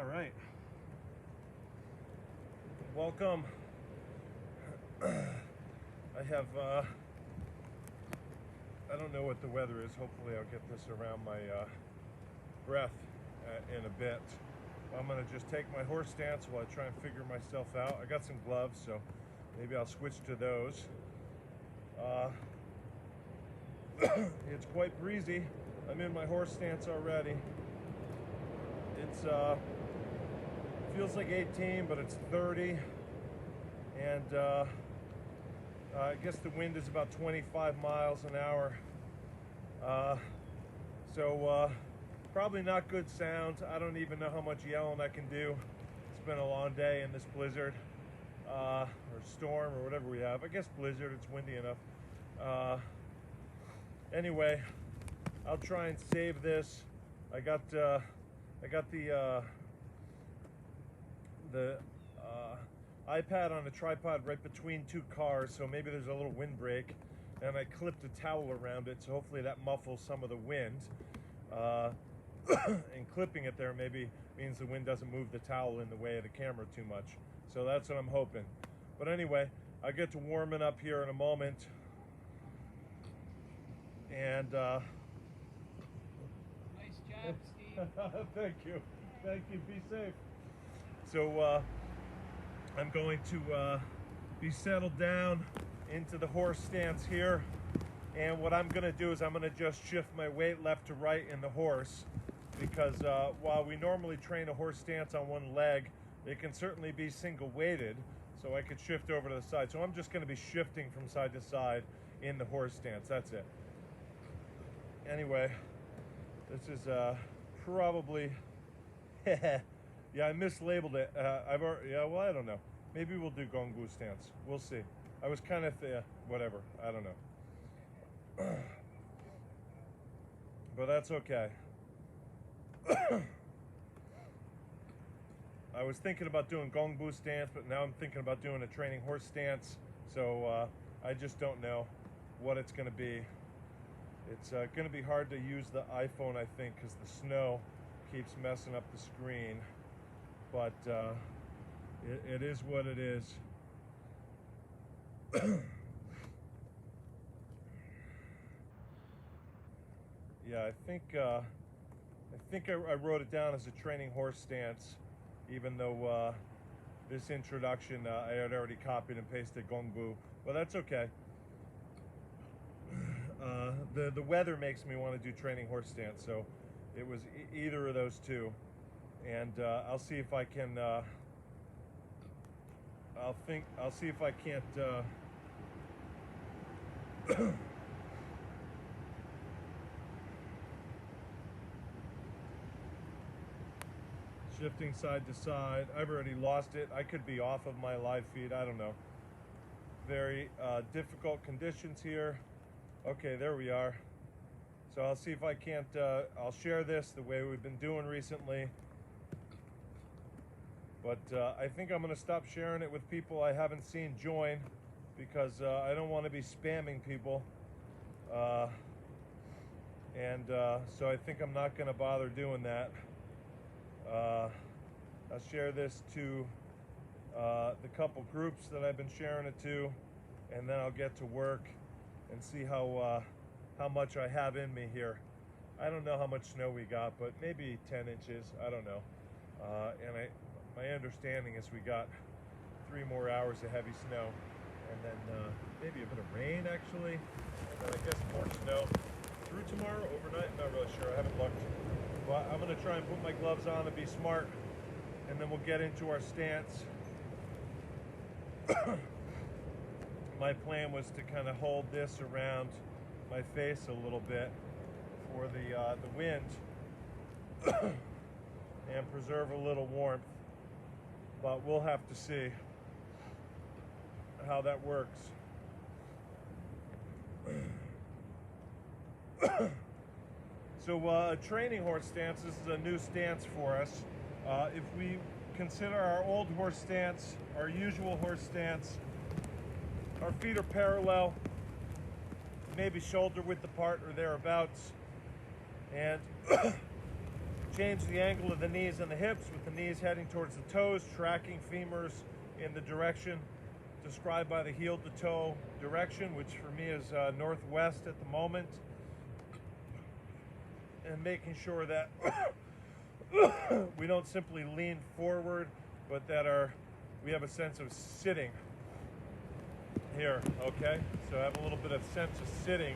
All right. Welcome. I have, I don't know what the weather is. Hopefully I'll get this around my breath in a bit. I'm gonna just take my horse stance while I try and figure myself out. I got some gloves, so maybe I'll switch to those. It's quite breezy. I'm in my horse stance already. It's feels like 18, but it's 30, and I guess the wind is about 25 miles an hour. So probably not good sound. I don't even know how much yelling I can do. It's been a long day in this blizzard or storm or whatever we have. I guess blizzard. It's windy enough. Anyway, I'll try and save this. I got the iPad on a tripod right between two cars, so maybe there's a little windbreak, and I clipped a towel around it, so hopefully that muffles some of the wind. And clipping it there maybe means the wind doesn't move the towel in the way of the camera too much. So that's what I'm hoping. But anyway, I get to warming up here in a moment. And nice job, Steve. Thank you. Thank you. Be safe. So I'm going to be settled down into the horse stance here. And what I'm going to do is I'm going to just shift my weight left to right in the horse, because while we normally train a horse stance on one leg, it can certainly be single weighted, so I could shift over to the side. So I'm just going to be shifting from side to side in the horse stance. That's it. Anyway, this is probably yeah, I mislabeled it. Well, I don't know. Maybe we'll do gongu stance. We'll see. I was kind of whatever. I don't know. But that's okay. I was thinking about doing gongu stance, but now I'm thinking about doing a training horse stance. So I just don't know what it's going to be. It's going to be hard to use the iPhone, I think, because the snow keeps messing up the screen. But it is what it is. Yeah, I think I wrote it down as a training horse stance, even though this introduction I had already copied and pasted gongu. But that's okay. The weather makes me want to do training horse stance, so it was either of those two, and I'll see if I can. I'll see if I can't. Shifting side to side. I've already lost it. I could be off of my live feed. I don't know. Very difficult conditions here. Okay, there we are. So I'll see if I can't, I'll share this the way we've been doing recently. But I think I'm going to stop sharing it with people I haven't seen join, because I don't want to be spamming people. So I think I'm not going to bother doing that. I'll share this to the couple groups that I've been sharing it to, and then I'll get to work and see how much I have in me here. I don't know how much snow we got, but maybe 10 inches. I don't know. And my understanding is we got 3 more hours of heavy snow, and then maybe a bit of rain actually, and then I guess more snow through tomorrow overnight. I'm not really sure. I haven't looked. But I'm going to try and put my gloves on and be smart, and then we'll get into our stance. My plan was to kind of hold this around my face a little bit for the wind and preserve a little warmth, but we'll have to see how that works. So a training horse stance, this is a new stance for us. If we consider our old horse stance, our usual horse stance, our feet are parallel, maybe shoulder width apart or thereabouts. And change the angle of the knees and the hips with the knees heading towards the toes, tracking femurs in the direction described by the heel to toe direction, which for me is northwest at the moment. And making sure that we don't simply lean forward, but that we have a sense of sitting here, okay? So I have a little bit of sense of sitting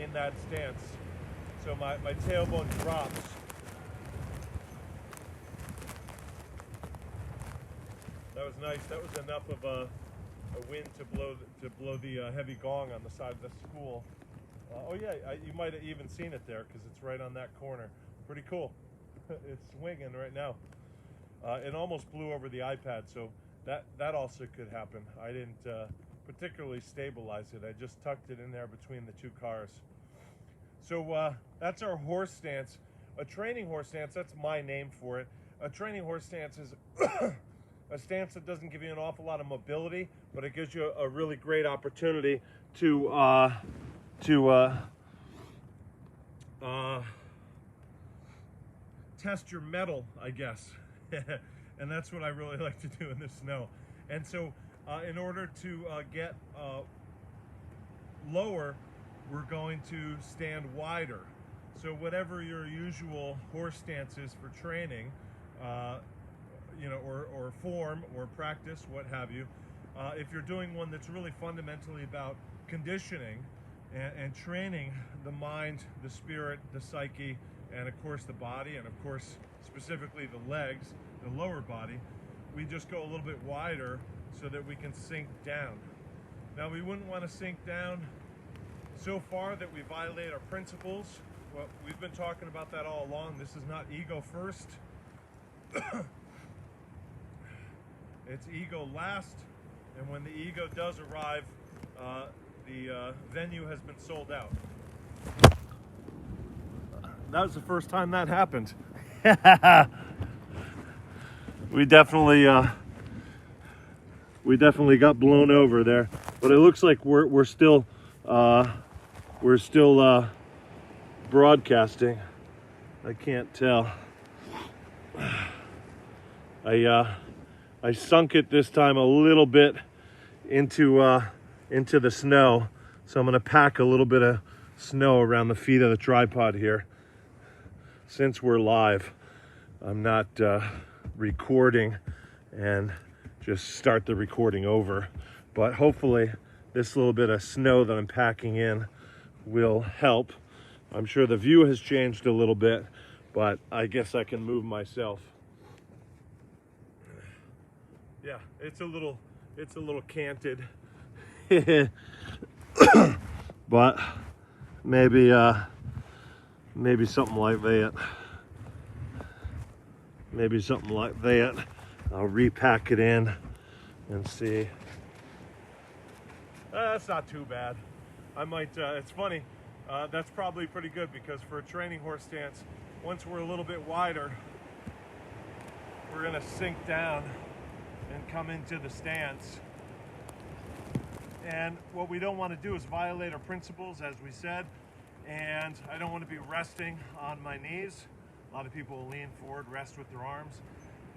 in that stance. So my tailbone drops. That was nice. That was enough of a wind to blow the heavy gong on the side of the school. Oh yeah, you might have even seen it there because it's right on that corner. Pretty cool. It's swinging right now. It almost blew over the iPad, so that also could happen. I didn't particularly stabilize it. I just tucked it in there between the two cars. So that's our horse stance. A training horse stance, that's my name for it. A training horse stance is a stance that doesn't give you an awful lot of mobility, but it gives you a really great opportunity to test your mettle, I guess. And that's what I really like to do in the snow. And so in order to get lower, we're going to stand wider. So whatever your usual horse stance is for training, you know, or form or practice, what have you, if you're doing one that's really fundamentally about conditioning and training the mind, the spirit, the psyche, and of course the body, and of course specifically the legs, the lower body, we just go a little bit wider so that we can sink down. Now we wouldn't want to sink down so far that we violate our principles. Well, we've been talking about that all along. This is not ego first. It's ego last, and when the ego does arrive, the venue has been sold out. That was the first time that happened. We definitely got blown over there, but it looks like we're still broadcasting. I can't tell. I sunk it this time a little bit into the snow, so I'm going to pack a little bit of snow around the feet of the tripod here. Since we're live, I'm not recording and just start the recording over, but hopefully this little bit of snow that I'm packing in will help. I'm sure the view has changed a little bit, but I guess I can move myself. Yeah, it's a little canted, but maybe something like that. Maybe something like that. I'll repack it in and see. That's not too bad. I might, it's funny, that's probably pretty good because for a training horse stance, once we're a little bit wider, we're gonna sink down and come into the stance. And what we don't want to do is violate our principles, as we said, and I don't want to be resting on my knees. A lot of people will lean forward, rest with their arms,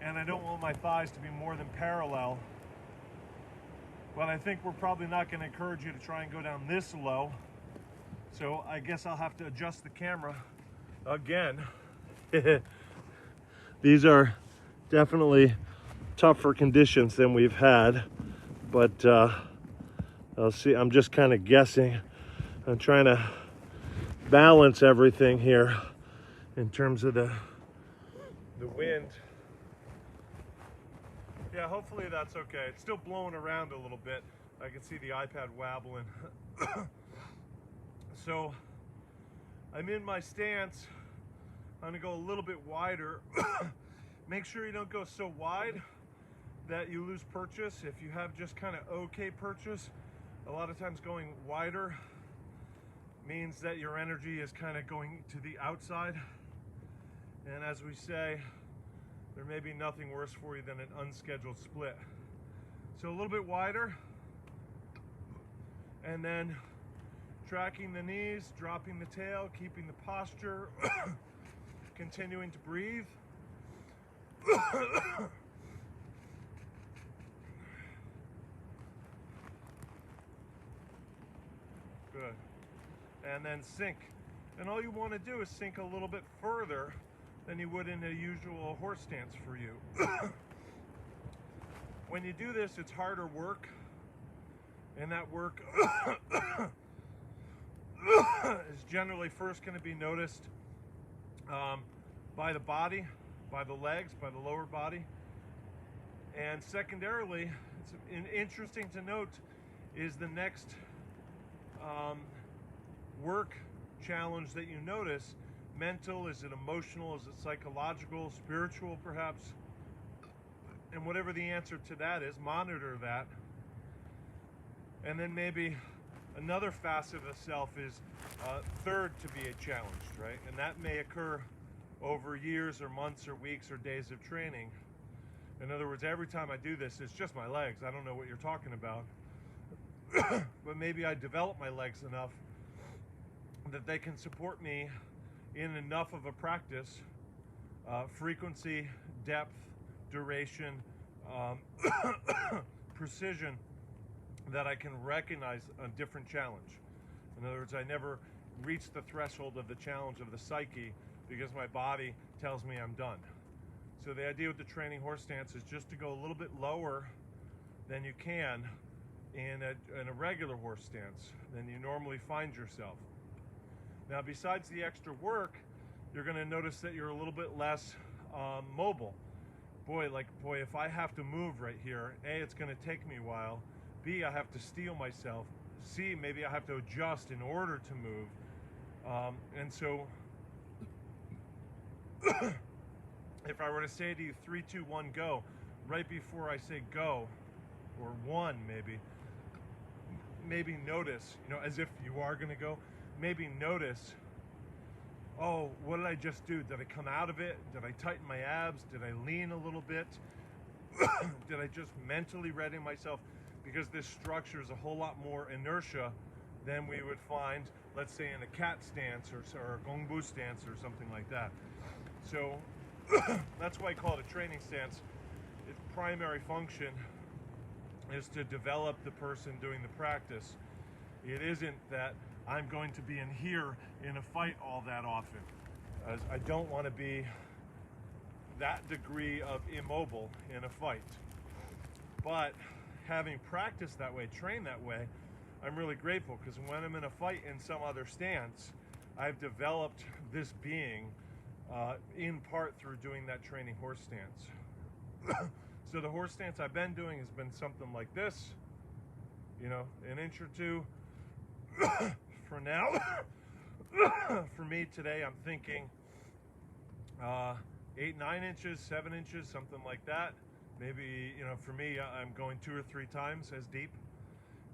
and I don't want my thighs to be more than parallel. But I think we're probably not going to encourage you to try and go down this low, so I guess I'll have to adjust the camera again. These are definitely tougher conditions than we've had, but I'll see. I'm just kind of guessing. I'm trying to balance everything here in terms of the wind. Yeah, hopefully that's okay. It's still blowing around a little bit. I can see the iPad wobbling. So I'm in my stance. I'm gonna go a little bit wider. Make sure you don't go so wide that you lose purchase. If you have just kind of okay purchase, a lot of times going wider means that your energy is kind of going to the outside. And as we say, there may be nothing worse for you than an unscheduled split. So a little bit wider, and then tracking the knees, dropping the tail, keeping the posture, continuing to breathe. Good. And then sink. And all you want to do is sink a little bit further than you would in a usual horse stance for you. When you do this, it's harder work, and that work is generally first going to be noticed by the body, by the legs, by the lower body. And secondarily, it's interesting to note, is the next work challenge that you notice. Mental, is it emotional, is it psychological, spiritual perhaps? And whatever the answer to that is, monitor that. And then maybe another facet of the self is third to be challenged, right? And that may occur over years or months or weeks or days of training. In other words, every time I do this, it's just my legs. I don't know what you're talking about. But maybe I develop my legs enough that they can support me in enough of a practice, frequency, depth, duration, precision, that I can recognize a different challenge. In other words, I never reach the threshold of the challenge of the psyche because my body tells me I'm done. So the idea with the training horse stance is just to go a little bit lower than you can in a regular horse stance than you normally find yourself. Now, besides the extra work, you're going to notice that you're a little bit less mobile. Boy, if I have to move right here, A, it's going to take me a while. B, I have to steel myself. C, maybe I have to adjust in order to move. And so, if I were to say to you, 3, 2, 1, go, right before I say go, or 1 maybe notice, as if you are going to go, maybe notice, oh, what did I just do? Did I come out of it? Did I tighten my abs? Did I lean a little bit? Did I just mentally ready myself? Because this structure is a whole lot more inertia than we would find, let's say, in a cat stance or a gongbu stance or something like that. So that's why I call it a training stance. Its primary function is to develop the person doing the practice. It isn't that I'm going to be in here in a fight all that often, as I don't want to be that degree of immobile in a fight. But having practiced that way, trained that way, I'm really grateful, because when I'm in a fight in some other stance, I've developed this being in part through doing that training horse stance. So the horse stance I've been doing has been something like this, an inch or two. For now, for me today, I'm thinking 8, 9 inches, 7 inches, something like that. Maybe, for me, I'm going 2 or 3 times as deep.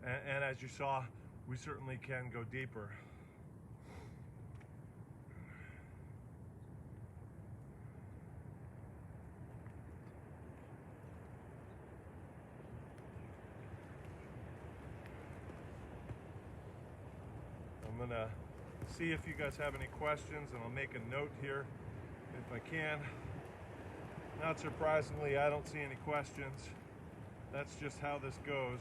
And as you saw, we certainly can go deeper. I'm gonna see if you guys have any questions, and I'll make a note here if I can. Not surprisingly, I don't see any questions. That's just how this goes.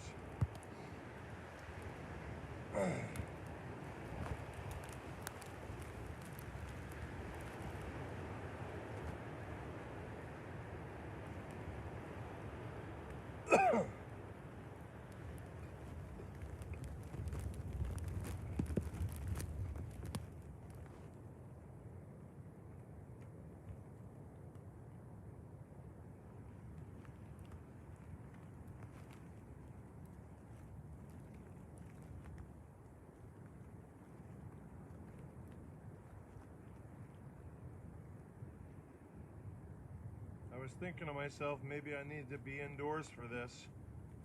I was thinking to myself, maybe I need to be indoors for this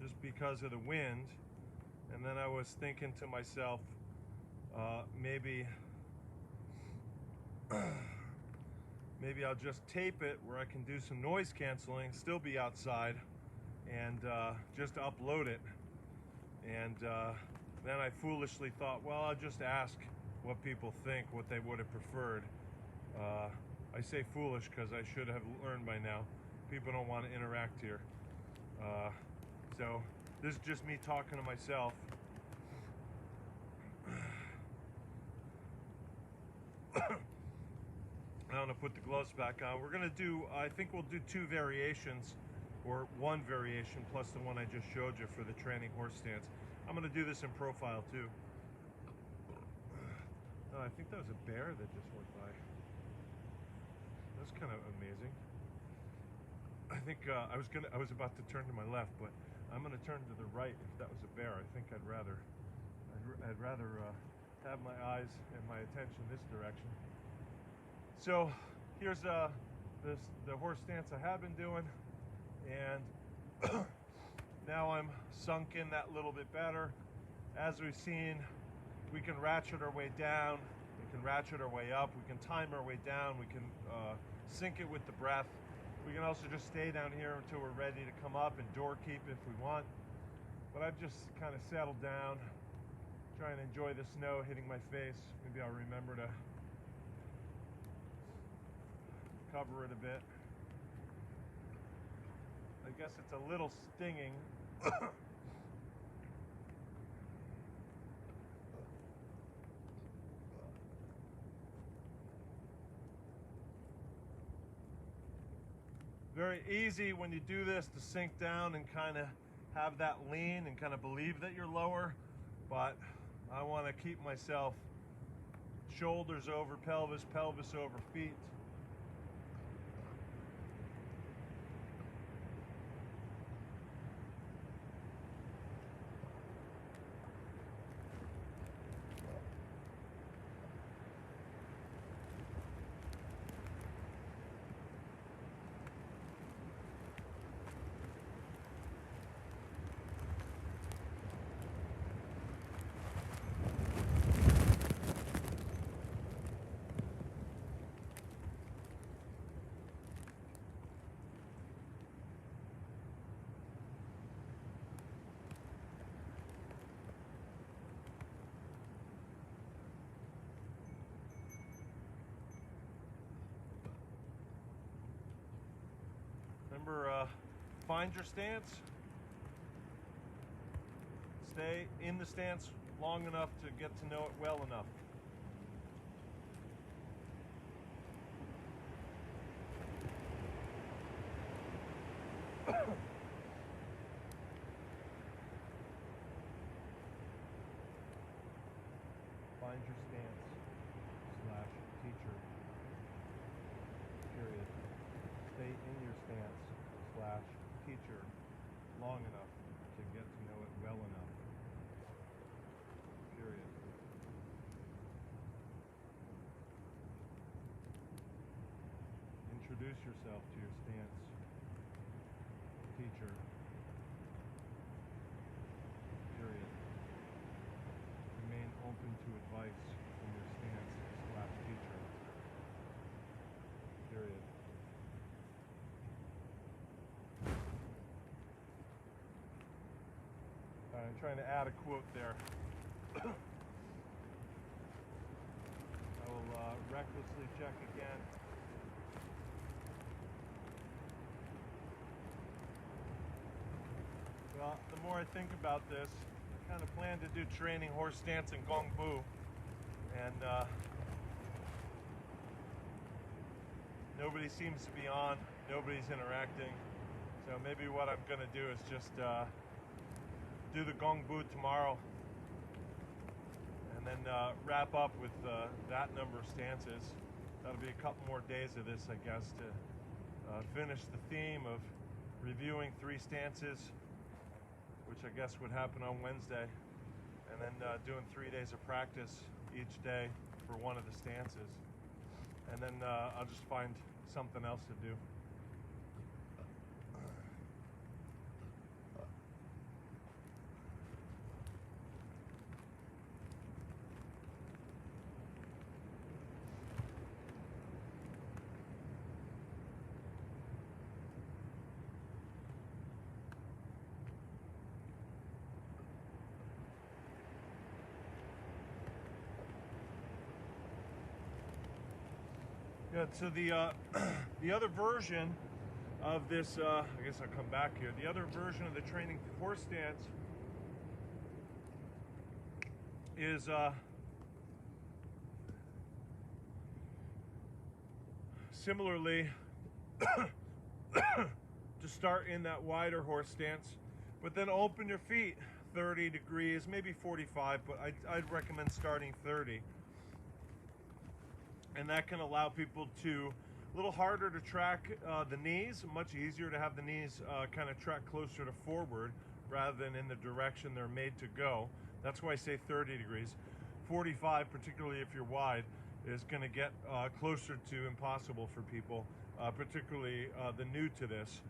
just because of the wind. And then I was thinking to myself, maybe I'll just tape it where I can do some noise canceling, still be outside, and just upload it. And then I foolishly thought, well, I'll just ask what people think, what they would have preferred. I say foolish because I should have learned by now. People don't want to interact here. So this is just me talking to myself. I'm gonna put the gloves back on. We're gonna do, I think we'll do 2 variations, or 1 variation plus the one I just showed you for the training horse stance. I'm gonna do this in profile too. Oh, I think that was a bear that just went by. That's kind of amazing. I think I was about to turn to my left, but I'm gonna turn to the right if that was a bear. I think I'd rather have my eyes and my attention this direction. So here's the horse stance I have been doing, and now I'm sunk in that little bit better. As we've seen, we can ratchet our way down, we can ratchet our way up, we can time our way down, we can sync it with the breath. We can also just stay down here until we're ready to come up and door keep if we want. But I've just kind of settled down, trying to enjoy the snow hitting my face. Maybe I'll remember to cover it a bit. I guess it's a little stinging. Very easy when you do this to sink down and kind of have that lean and kind of believe that you're lower, but I want to keep myself shoulders over pelvis, pelvis over feet. Remember, find your stance. Stay in the stance long enough to get to know it well enough. Find your stance / teacher, period. Stay in your stance / teacher long enough to get to know it well enough, period. Introduce yourself to your stance, teacher, period. Remain open to advice from your stance / teacher, period. I'm trying to add a quote there. I will recklessly check again. Well, the more I think about this, I kind of plan to do training horse stance and gong bu, and nobody seems to be on, nobody's interacting, so maybe what I'm going to do is just do the gong bu tomorrow, and then wrap up with that number of stances. That'll be a couple more days of this, I guess, to finish the theme of reviewing 3 stances, which I guess would happen on Wednesday, and then doing 3 days of practice each day for one of the stances, and then I'll just find something else to do. Good. So the the other version of this, I guess I'll come back here. The other version of the training horse stance is similarly to start in that wider horse stance, but then open your feet 30 degrees, maybe 45, but I'd recommend starting 30. And that can allow people to, a little harder to track the knees, much easier to have the knees kind of track closer to forward rather than in the direction they're made to go. That's why I say 30 degrees. 45, particularly if you're wide, is going to get closer to impossible for people, particularly the new to this.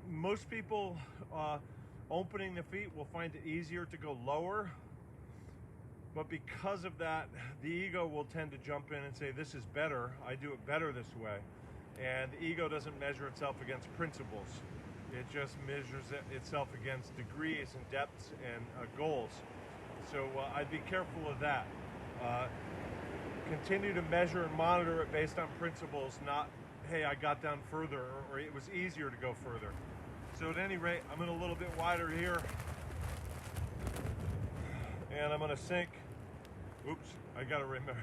Most people opening the feet will find it easier to go lower, but because of that, the ego will tend to jump in and say, this is better, I do it better this way. And the ego doesn't measure itself against principles. It just measures itself against degrees and depths and goals. So I'd be careful of that. Continue to measure and monitor it based on principles, not, hey, I got down further, or it was easier to go further. So at any rate, I'm in a little bit wider here, and I'm going to sink. Oops, I got to remember.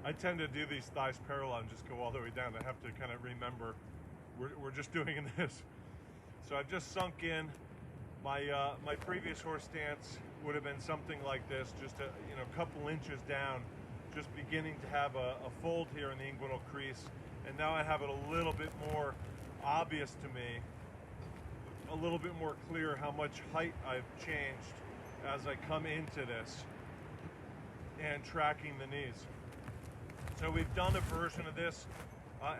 I tend to do these thighs parallel and just go all the way down. I have to kind of remember we're just doing this. So I've just sunk in. My previous horse stance would have been something like this, just a couple inches down, just beginning to have a fold here in the inguinal crease. And now I have it a little bit more obvious to me, a little bit more clear how much height I've changed as I come into this and tracking the knees. So we've done a version of this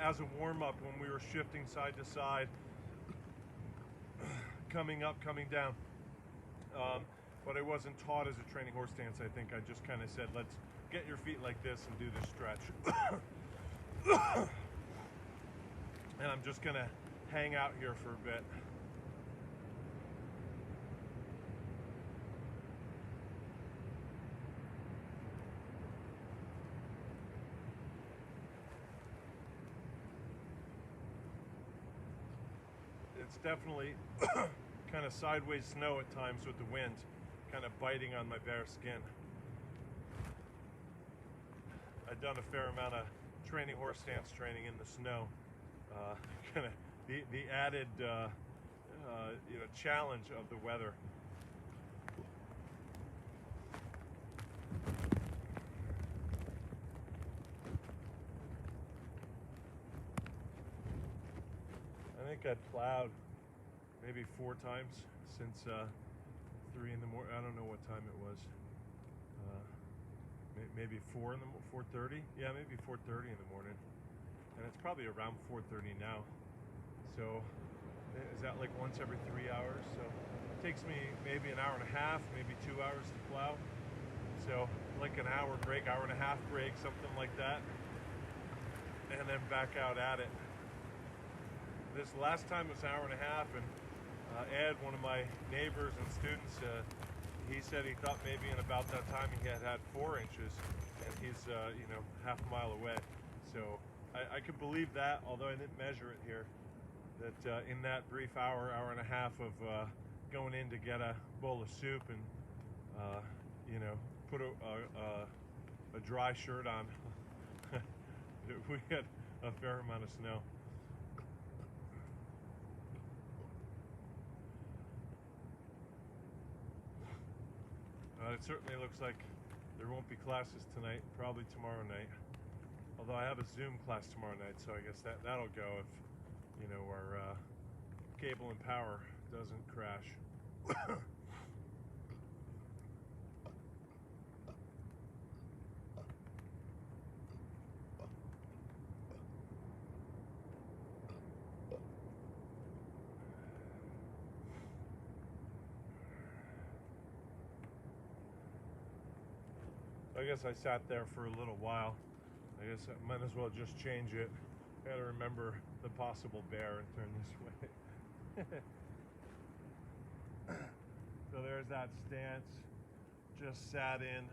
as a warm-up when we were shifting side to side, coming up, coming down. But I wasn't taught as a training horse stance. I think I just kind of said, let's get your feet like this and do this stretch. And I'm just gonna hang out here for a bit. It's definitely kind of sideways snow at times with the wind, kind of biting on my bare skin. I've done a fair amount of training horse stance training in the snow. Kind of the added challenge of the weather. I think I plowed maybe 4 times since 3 in the morning. I don't know what time it was. Maybe 4:30. Yeah, maybe 4:30 in the morning. And it's probably around 4:30 now. So is that like once every 3 hours? So it takes me maybe an hour and a half, maybe 2 hours to plow. So like an hour break, hour and a half break, something like that. And then back out at it. This last time was an hour and a half, and Ed, one of my neighbors and students, he said he thought maybe in about that time he had 4 inches, and he's half a mile away. So I could believe that, although I didn't measure it here, that in that brief hour and a half of going in to get a bowl of soup and put a dry shirt on, we had a fair amount of snow. It certainly looks like there won't be classes tonight, probably tomorrow night. Although I have a Zoom class tomorrow night, so I guess that'll go if, our cable and power doesn't crash. I guess I sat there for a little while. I guess I might as well just change it. Gotta remember the possible bear and turn this way. So there's that stance. Just sat in.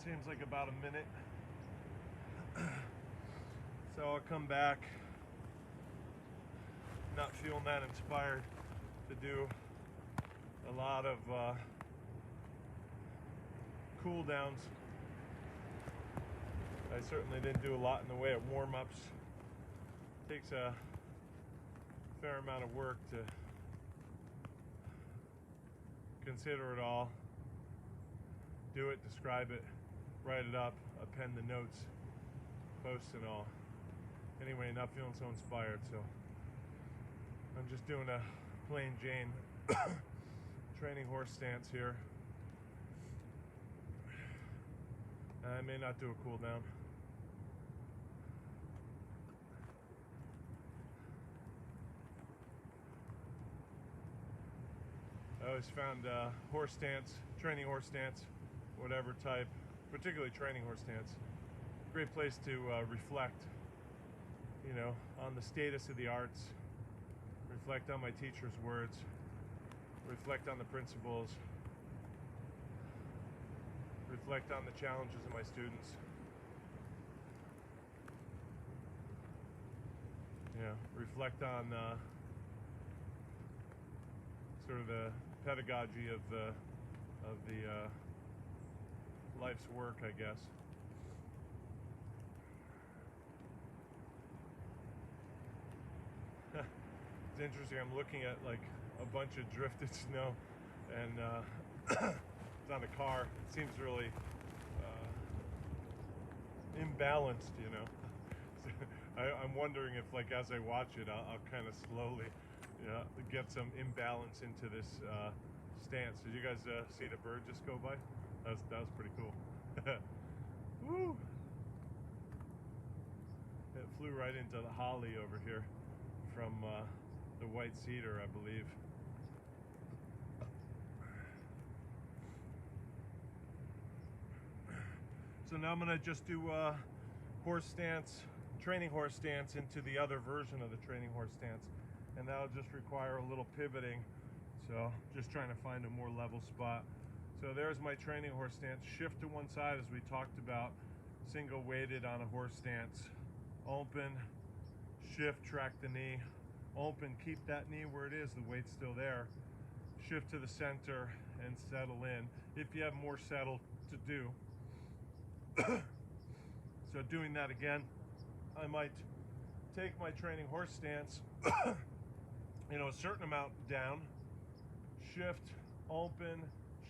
seems like about a minute. So I'll come back, not feeling that inspired to do a lot of cool downs. I certainly didn't do a lot in the way of warm-ups. Takes a fair amount of work to consider it all, do it, describe it, write it up, append the notes, post and all. Anyway, not feeling so inspired, so I'm just doing a plain Jane training horse stance here. I may not do a cool down. I always found horse stance, training horse stance, whatever type, particularly training horse stance, great place to reflect, you know, on the status of the arts, reflect on my teacher's words, reflect on the principles, reflect on the challenges of my students. Yeah, reflect on sort of the pedagogy of the life's work, I guess. It's interesting. I'm looking at like a bunch of drifted snow, and it's on a car. It seems really imbalanced, you know. I'm wondering if, like, as I watch it, I'll kind of slowly, you know, get some imbalance into this stance. Did you guys see the bird just go by? That was pretty cool. Woo! It flew right into the holly over here from the white cedar, I believe. So now I'm gonna just do horse stance, training horse stance into the other version of the training horse stance, and that'll just require a little pivoting. So just trying to find a more level spot. So there's my training horse stance. Shift to one side as we talked about, single weighted on a horse stance. Open, shift, track the knee. Open, keep that knee where it is, the weight's still there. Shift to the center and settle in. If you have more settle to do. So doing that again, I might take my training horse stance, you know, a certain amount down, shift, open,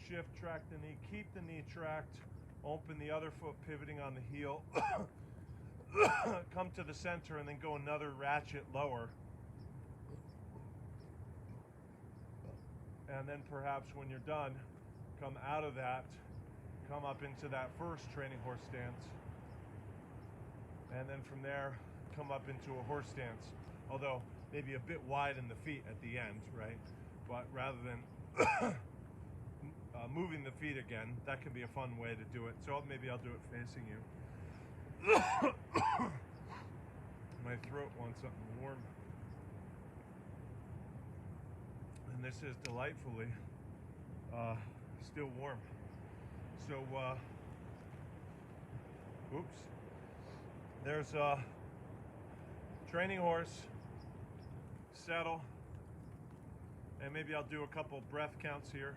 shift, track the knee, keep the knee tracked, open the other foot pivoting on the heel, come to the center and then go another ratchet lower. And then perhaps when you're done, come out of that, come up into that first training horse stance. And then from there, come up into a horse stance. Although maybe a bit wide in the feet at the end, right? But rather than moving the feet again, that can be a fun way to do it. So maybe I'll do it facing you. My throat wants something warm. And this is delightfully still warm. So, oops. There's a training horse, settle, and maybe I'll do a couple breath counts here.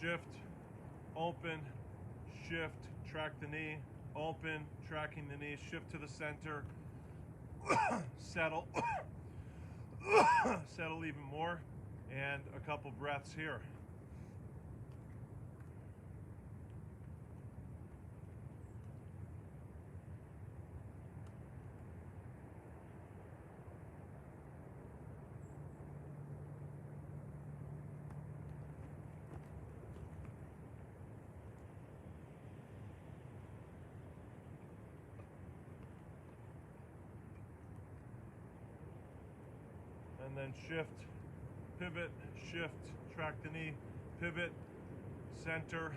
Shift, open, shift, track the knee, open, tracking the knee, shift to the center, settle, settle even more, and a couple breaths here. And then shift, pivot, shift, track the knee, pivot, center,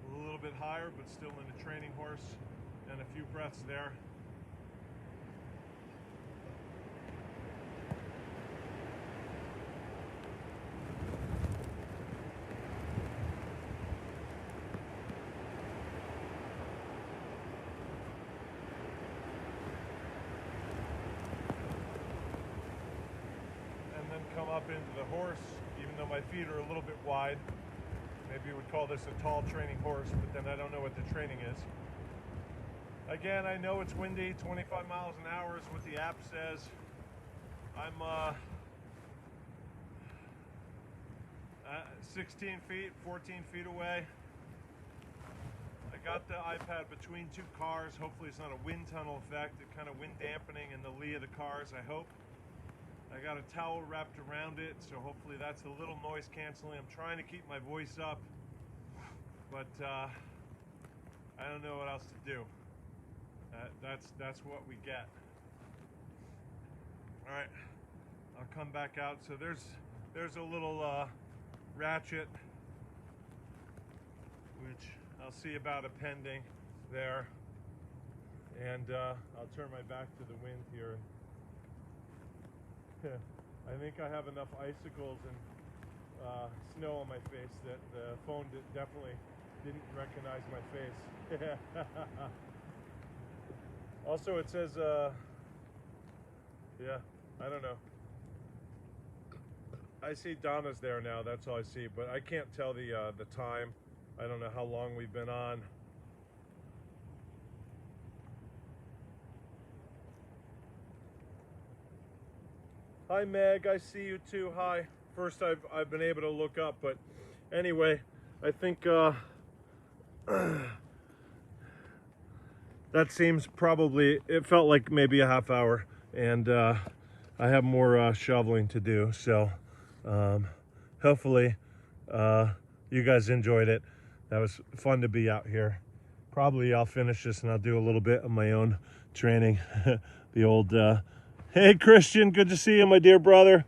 a little bit higher, but still in a training horse, and a few breaths there. up into the horse, even though my feet are a little bit wide. Maybe you would call this a tall training horse, but then I don't know what the training is. Again, I know it's windy, 25 miles an hour is what the app says. I'm 16 feet, 14 feet away. I got the iPad between two cars. Hopefully it's not a wind tunnel effect. It kind of wind dampening in the lee of the cars, I hope. I got a towel wrapped around it, so hopefully that's a little noise canceling. I'm trying to keep my voice up, but I don't know what else to do. That's what we get. All right, I'll come back out. So there's a little ratchet, which I'll see about appending there, and I'll turn my back to the wind here. I think I have enough icicles and snow on my face that the phone definitely didn't recognize my face. Also, it says, yeah, I don't know. I see Donna's there now, that's all I see, but I can't tell the time. I don't know how long we've been on. Hi Meg, I see you too. Hi. First I've been able to look up, but anyway, I think that seems probably, it felt like maybe a half hour, and I have more shoveling to do, so hopefully you guys enjoyed it. That was fun to be out here. Probably I'll finish this and I'll do a little bit of my own training. The old hey Christian, good to see you, my dear brother.